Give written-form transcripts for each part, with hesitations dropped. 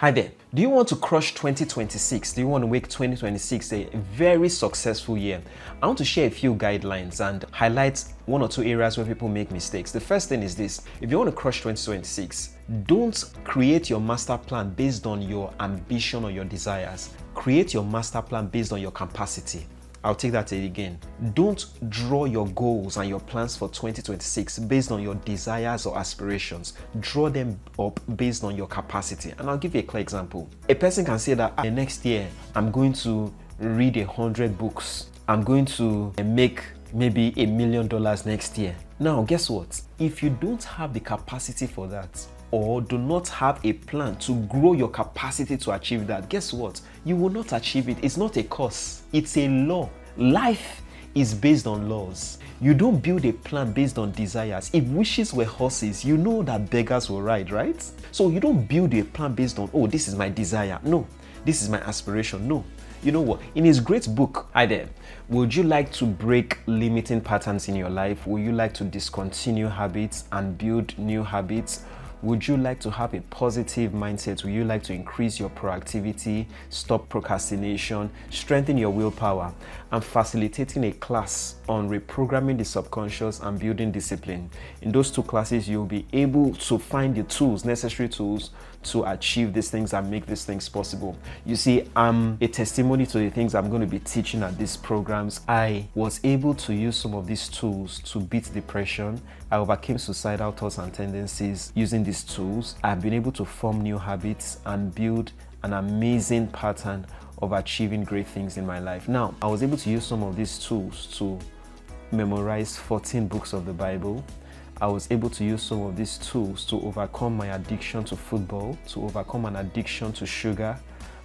Hi there. Do you want to crush 2026? Do you want to make 2026 a very successful year? I want to share a few guidelines and highlight one or two areas where people make mistakes. The first thing is this: if you want to crush 2026, don't create your master plan based on your ambition or your desires. Create your master plan based on your capacity. I'll take that again. Don't draw your goals and your plans for 2026 based on your desires or aspirations. Draw them up based on your capacity. And I'll give you a clear example. A person can say that the next year, I'm going to read 100 books. I'm going to make maybe $1 million next year. Now, guess what? If you don't have the capacity for that, or do not have a plan to grow your capacity to achieve that, guess what? You will not achieve it. It's not a course, it's a law. Life is based on laws. You don't build a plan based on desires. If wishes were horses, you know that beggars will ride, right? So you don't build a plan based on, oh, this is my desire. No, this is my aspiration. No. You know what? In his great book, Hi There, would you like to break limiting patterns in your life? Would you like to discontinue habits and build new habits? Would you like to have a positive mindset? Would you like to increase your proactivity, stop procrastination, strengthen your willpower? I'm facilitating a class on reprogramming the subconscious and building discipline. In those two classes, you'll be able to find the tools, necessary tools to achieve these things and make these things possible. You see, I'm a testimony to the things I'm going to be teaching at these programs. I was able to use some of these tools to beat depression. I overcame suicidal thoughts and tendencies using these tools. I've been able to form new habits and build an amazing pattern of achieving great things in my life. Now, I was able to use some of these tools to memorize 14 books of the Bible. I was able to use some of these tools to overcome my addiction to football, to overcome an addiction to sugar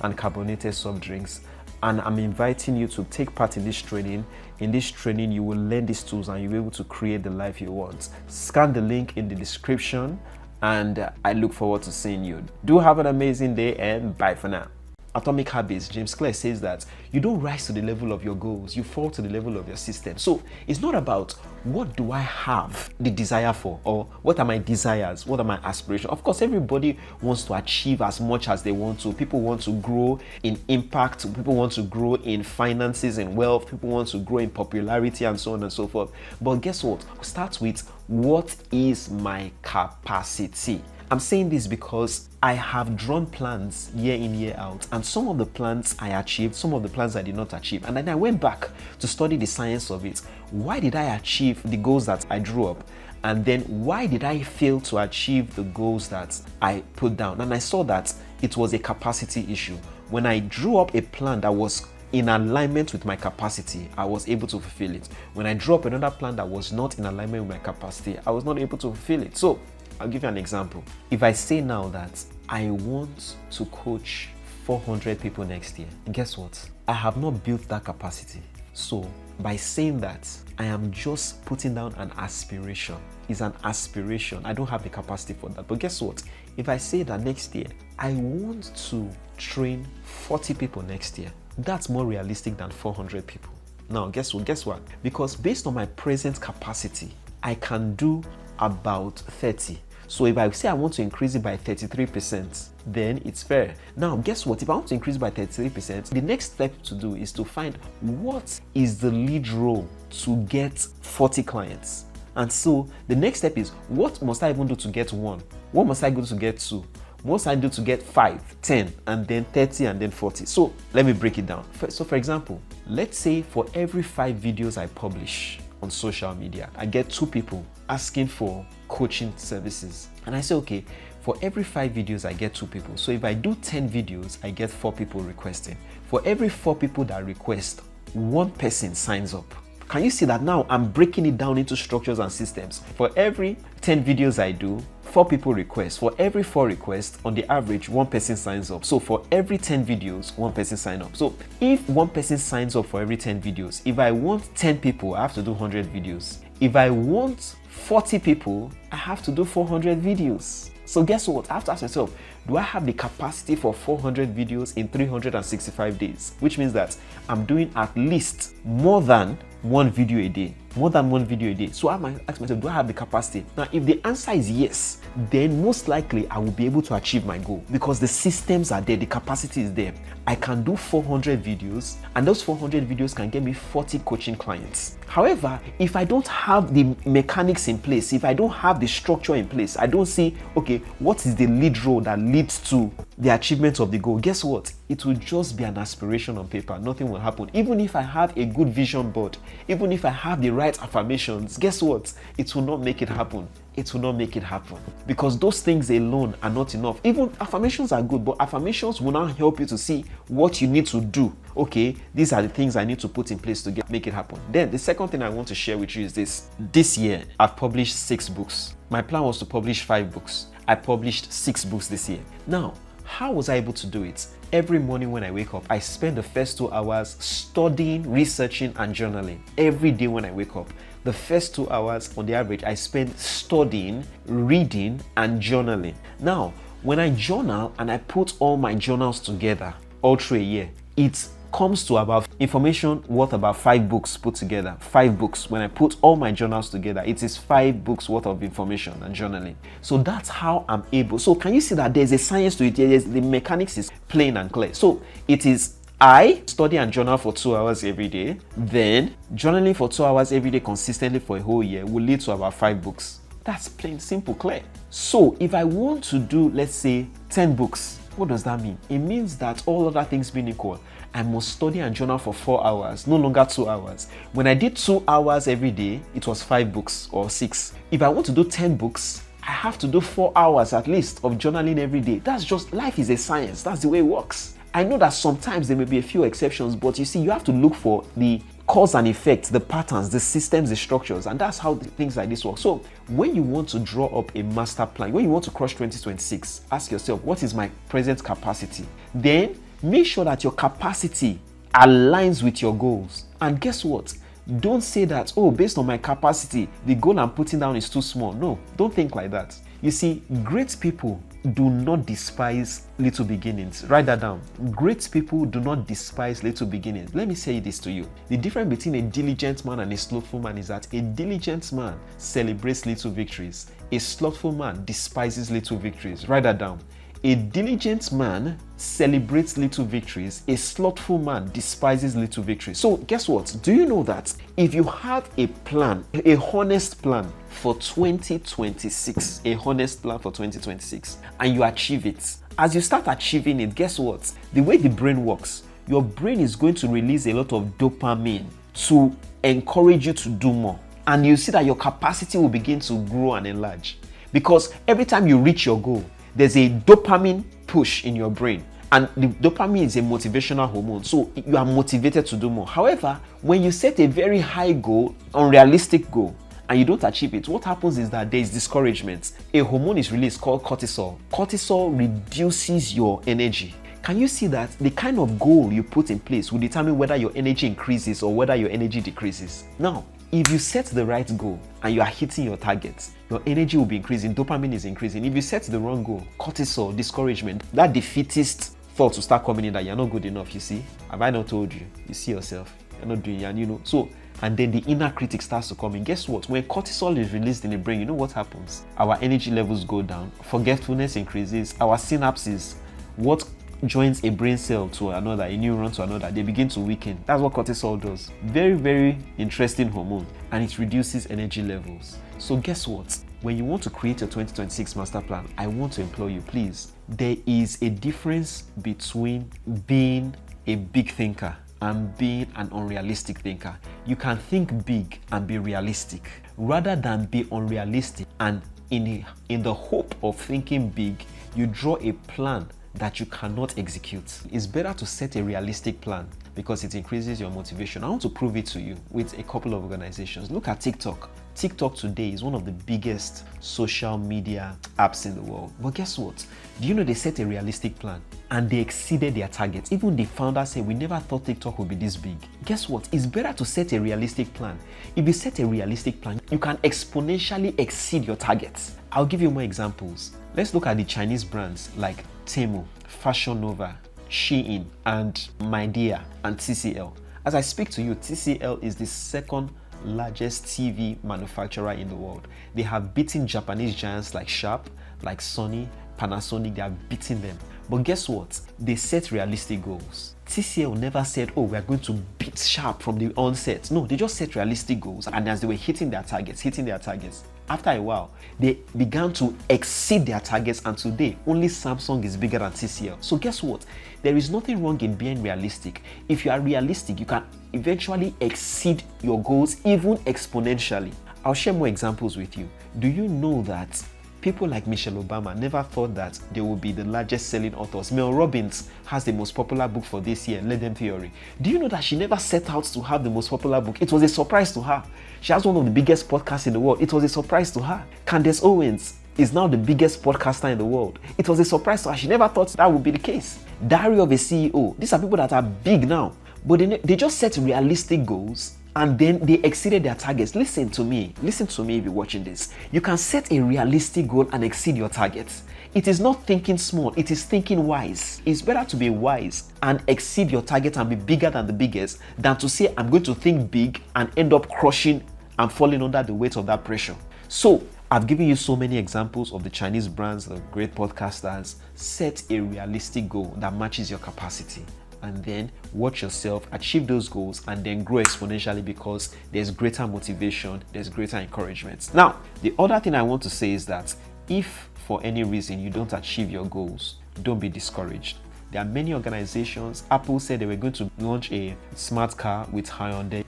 and carbonated soft drinks. And I'm inviting you to take part in this training. In this training, you will learn these tools and you'll be able to create the life you want. Scan the link in the description and I look forward to seeing you. Do have an amazing day and bye for now. Atomic Habits, James Clear says that you don't rise to the level of your goals, you fall to the level of your system. So it's not about what do I have the desire for, or what are my desires, what are my aspirations. Of course, everybody wants to achieve as much as they want to. People want to grow in impact, people want to grow in finances and wealth, people want to grow in popularity and so on and so forth. But guess what? Start with, what is my capacity? I'm saying this because I have drawn plans year in, year out, and some of the plans I achieved, some of the plans I did not achieve. And then I went back to study the science of it. Why did I achieve the goals that I drew up? And then why did I fail to achieve the goals that I put down? And I saw that it was a capacity issue. When I drew up a plan that was in alignment with my capacity, I was able to fulfill it. When I drew up another plan that was not in alignment with my capacity, I was not able to fulfill it. So I'll give you an example. If I say now that I want to coach 400 people next year, guess what? I have not built that capacity. So by saying that, I am just putting down an aspiration. It's an aspiration. I don't have the capacity for that. But guess what? If I say that next year, I want to train 40 people next year, that's more realistic than 400 people. Now, guess what? Because based on my present capacity, I can do about 30. So if I say I want to increase it by 33%, then it's fair. Now, guess what? If I want to increase by 33%, the next step to do is to find what is the lead role to get 40 clients. And so the next step is, what must I even do to get 1? What must I do to get 2? What must I do to get 5, 10, and then 30, and then 40? So let me break it down. So for example, let's say for every 5 videos I publish on social media, I get 2 people asking for coaching services. And I say, okay, for every 5 videos, I get 2 people. So if I do 10 videos, I get 4 people requesting. For every 4 people that request, 1 person signs up. Can you see that now I'm breaking it down into structures and systems? For every 10 videos I do, 4 people request. For every 4 requests, on the average, 1 person signs up. So for every 10 videos, 1 person signs up. So if 1 person signs up for every 10 videos, if I want 10 people, I have to do 100 videos. If I want 40 people, I have to do 400 videos. So guess what? I have to ask myself, do I have the capacity for 400 videos in 365 days? Which means that I'm doing at least more than one video a day, more than one video a day. So I might ask myself, do I have the capacity? Now, if the answer is yes, then most likely I will be able to achieve my goal because the systems are there, the capacity is there. I can do 400 videos, and those 400 videos can get me 40 coaching clients. However, if I don't have the mechanics in place, if I don't have the structure in place, I don't see, okay, what is the lead role that leads to the achievement of the goal? Guess what? It will just be an aspiration on paper. Nothing will happen. Even if I have a good vision board, even if I have the right affirmations, guess what? It will not make it happen. It will not make it happen because those things alone are not enough. Even affirmations are good, but affirmations will not help you to see what you need to do. Okay, these are the things I need to put in place to make it happen. Then the second thing I want to share with you is this. This year, I've published 6 books. My plan was to publish 5 books. I published 6 books this year. Now, how was I able to do it? Every morning when I wake up, I spend the first 2 hours studying, researching, and journaling. Every day when I wake up, the first 2 hours on the average, I spend studying, reading, and journaling. Now, when I journal and I put all my journals together all through a year, it comes to about information worth about 5 books put together. 5 books. When I put all my journals together, it is 5 books worth of information and journaling. So that's how I'm able. So can you see that there's a science to it? The mechanics is plain and clear. So it is I study and journal for 2 hours every day. Then journaling for 2 hours every day consistently for a whole year will lead to about 5 books. That's plain, simple, clear. So if I want to do, let's say, 10 books, what does that mean? It means that all other things being equal, I must study and journal for 4 hours, no longer 2 hours. When I did 2 hours every day, it was 5 books or 6. If I want to do 10 books, I have to do 4 hours at least of journaling every day. That's just, life is a science. That's the way it works. I know that sometimes there may be a few exceptions, but you see, you have to look for the cause and effect, the patterns, the systems, the structures, and that's how things like this work. So when you want to draw up a master plan, when you want to crush 2026, ask yourself, what is my present capacity? Then make sure that your capacity aligns with your goals. And guess what? Don't say that, oh, based on my capacity, the goal I'm putting down is too small. No, don't think like that. You see, great people do not despise little beginnings. Write that down. Great people do not despise little beginnings. Let me say this to you. The difference between a diligent man and a slothful man is that a diligent man celebrates little victories. A slothful man despises little victories. Write that down. A diligent man celebrates little victories. A slothful man despises little victories. So guess what? Do you know that if you have a plan, a honest plan for 2026, a honest plan for 2026, and you achieve it, as you start achieving it, guess what? The way the brain works, your brain is going to release a lot of dopamine to encourage you to do more. And you see that your capacity will begin to grow and enlarge. Because every time you reach your goal, there's a dopamine push in your brain, and the dopamine is a motivational hormone, so you are motivated to do more. However, when you set a very high goal, unrealistic goal, and you don't achieve it, what happens is that there is discouragement. A hormone is released called cortisol. Cortisol reduces your energy. Can you see that the kind of goal you put in place will determine whether your energy increases or whether your energy decreases? Now, if you set the right goal and you are hitting your targets, your energy will be increasing, dopamine is increasing. If you set the wrong goal, cortisol, discouragement, that defeatist thought will start coming in that you're not good enough, you see? Have I not told you? You see yourself, you're not doing it, and you know. So, and then the inner critic starts to come in. Guess what? When cortisol is released in the brain, you know what happens? Our energy levels go down, forgetfulness increases, our synapses, what joins a brain cell to another, a neuron to another, they begin to weaken. That's what cortisol does. Very, very interesting hormone, and it reduces energy levels. So guess what? When you want to create your 2026 master plan, I want to implore you, please, there is a difference between being a big thinker and being an unrealistic thinker. You can think big and be realistic, rather than be unrealistic and in the hope of thinking big, you draw a plan that you cannot execute. It's better to set a realistic plan because it increases your motivation. I want to prove it to you with a couple of organizations. Look at TikTok. TikTok today is one of the biggest social media apps in the world. But guess what? Do you know they set a realistic plan and they exceeded their targets? Even the founder said, we never thought TikTok would be this big. Guess what? It's better to set a realistic plan. If you set a realistic plan, you can exponentially exceed your targets. I'll give you more examples. Let's look at the Chinese brands like Temu, Fashion Nova, Shein, and My Dear, and TCL. As I speak to you, TCL is the second largest TV manufacturer in the world. They have beaten Japanese giants like Sharp, like Sony, Panasonic. They have beaten them. But guess what? They set realistic goals. TCL never said, oh, we're going to beat Sharp from the onset. No, they just set realistic goals, and as they were hitting their targets, after a while, they began to exceed their targets, and today, only Samsung is bigger than TCL. So guess what? There is nothing wrong in being realistic. If you are realistic, you can eventually exceed your goals, even exponentially. I'll share more examples with you. Do you know that people like Michelle Obama never thought that they would be the largest selling authors? Mel Robbins has the most popular book for this year, Let Them Theory. Do you know that she never set out to have the most popular book? It was a surprise to her. She has one of the biggest podcasts in the world. It was a surprise to her. Candace Owens is now the biggest podcaster in the world. It was a surprise to her. She never thought that would be the case. Diary of a CEO. These are people that are big now, but they just set realistic goals, and then they exceeded their targets. Listen to me if you're watching this. You can set a realistic goal and exceed your targets. It is not thinking small, it is thinking wise. It's better to be wise and exceed your target and be bigger than the biggest than to say, I'm going to think big and end up crushing and falling under the weight of that pressure. So, I've given you so many examples of the Chinese brands, the great podcasters. Set a realistic goal that matches your capacity, and then watch yourself achieve those goals and then grow exponentially, because there's greater motivation, there's greater encouragement. Now, the other thing I want to say is that if for any reason you don't achieve your goals, don't be discouraged. There are many organizations. Apple said they were going to launch a smart car with Hyundai,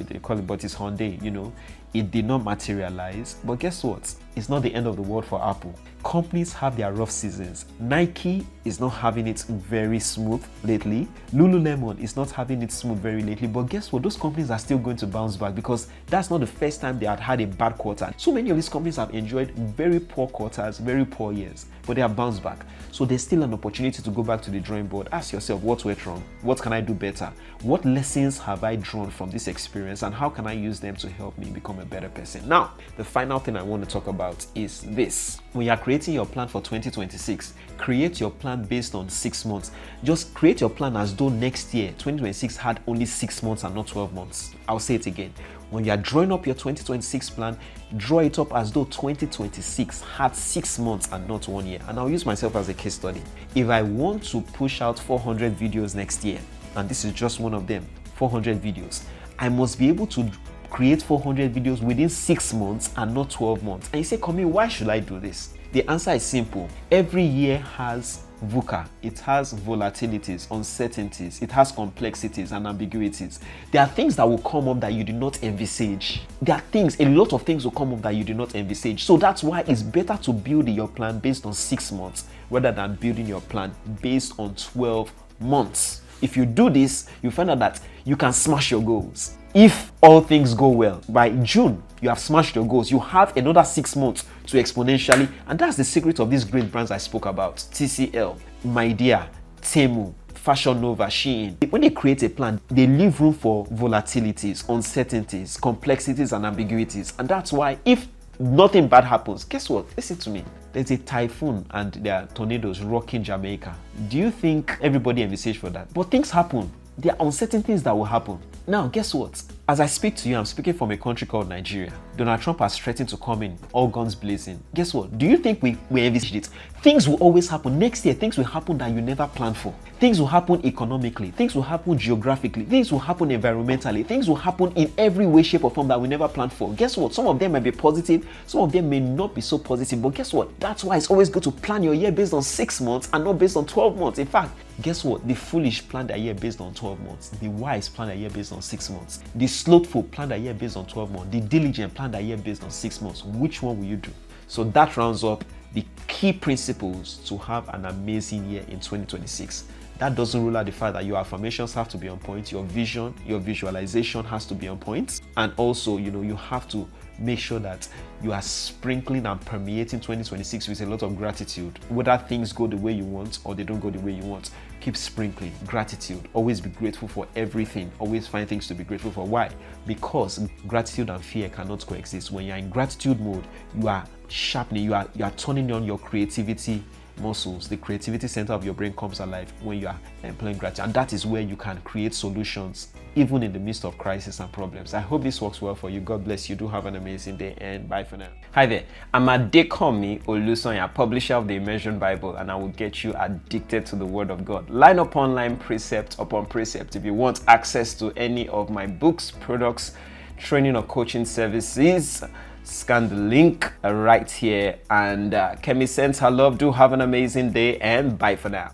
they call it, but it's Hyundai, It did not materialize, but guess what? It's not the end of the world for Apple. Companies have their rough seasons. Nike is not having it very smooth lately. Lululemon is not having it smooth very lately, but guess what? Those companies are still going to bounce back, because that's not the first time they had a bad quarter. So many of these companies have enjoyed very poor quarters, very poor years, but they have bounced back. So there's still an opportunity to go back to the drawing board. Ask yourself, what went wrong? What can I do better? What lessons have I drawn from this experience, and how can I use them to help me become a better person? Now, the final thing I want to talk about is this. When you are creating your plan for 2026, create your plan based on 6 months. Just create your plan as though next year, 2026, had only 6 months and not 12 months. I'll say it again. When you are drawing up your 2026 plan, draw it up as though 2026 had 6 months and not 1 year. And I'll use myself as a case study. If I want to push out 400 videos next year, and this is just one of them, 400 videos, I must be able to create 400 videos within 6 months and not 12 months. And you say, Komi, why should I do this? The answer is simple. Every year has VUCA. It has volatilities, uncertainties, it has complexities and ambiguities. There are things that will come up that you did not envisage. A lot of things will come up that you did not envisage. So that's why it's better to build your plan based on 6 months rather than building your plan based on 12 months. If you do this, you find out that you can smash your goals. If all things go well, by June, you have smashed your goals. You have another 6 months to exponentially, and that's the secret of these great brands I spoke about. TCL, Midea, Temu, Fashion Nova, Shein. When they create a plan, they leave room for volatilities, uncertainties, complexities, and ambiguities. And that's why if nothing bad happens, guess what? Listen to me. There's a typhoon and there are tornadoes rocking Jamaica. Do you think everybody envisaged for that? But things happen. There are uncertainties that will happen. Now, guess what? As I speak to you, I'm speaking from a country called Nigeria. Donald Trump has threatened to come in, all guns blazing. Guess what? Do you think we envisaged it? Things will always happen. Next year, things will happen that you never planned for. Things will happen economically. Things will happen geographically. Things will happen environmentally. Things will happen in every way, shape, or form that we never planned for. Guess what? Some of them may be positive. Some of them may not be so positive. But guess what? That's why it's always good to plan your year based on 6 months and not based on 12 months. In fact, guess what? The foolish plan their year based on 12 months. The wise plan their year based on 6 months. The slothful plan their year based on 12 months. The diligent plan their year based on 6 months. Which one will you do? So that rounds up the key principles to have an amazing year in 2026. That doesn't rule out the fact that your affirmations have to be on point, your vision, your visualization has to be on point, and also, you have to make sure that you are sprinkling and permeating 2026 with a lot of gratitude. Whether things go the way you want or they don't go the way you want, keep sprinkling gratitude. Always be grateful for everything. Always find things to be grateful for. Why? Because gratitude and fear cannot coexist. When you're in gratitude mode, you are sharpening, you are turning on your creativity muscles, the creativity center of your brain comes alive when you are employing gratitude. And that is where you can create solutions, even in the midst of crisis and problems. I hope this works well for you. God bless you. Do have an amazing day, and bye for now. Hi there. I'm Adekomi Olusonya, publisher of the Immersion Bible, and I will get you addicted to the Word of God. Line upon line, precept upon precept. If you want access to any of my books, products, training or coaching services, scan the link right here. And Kemi sends her love. Do have an amazing day, and bye for now.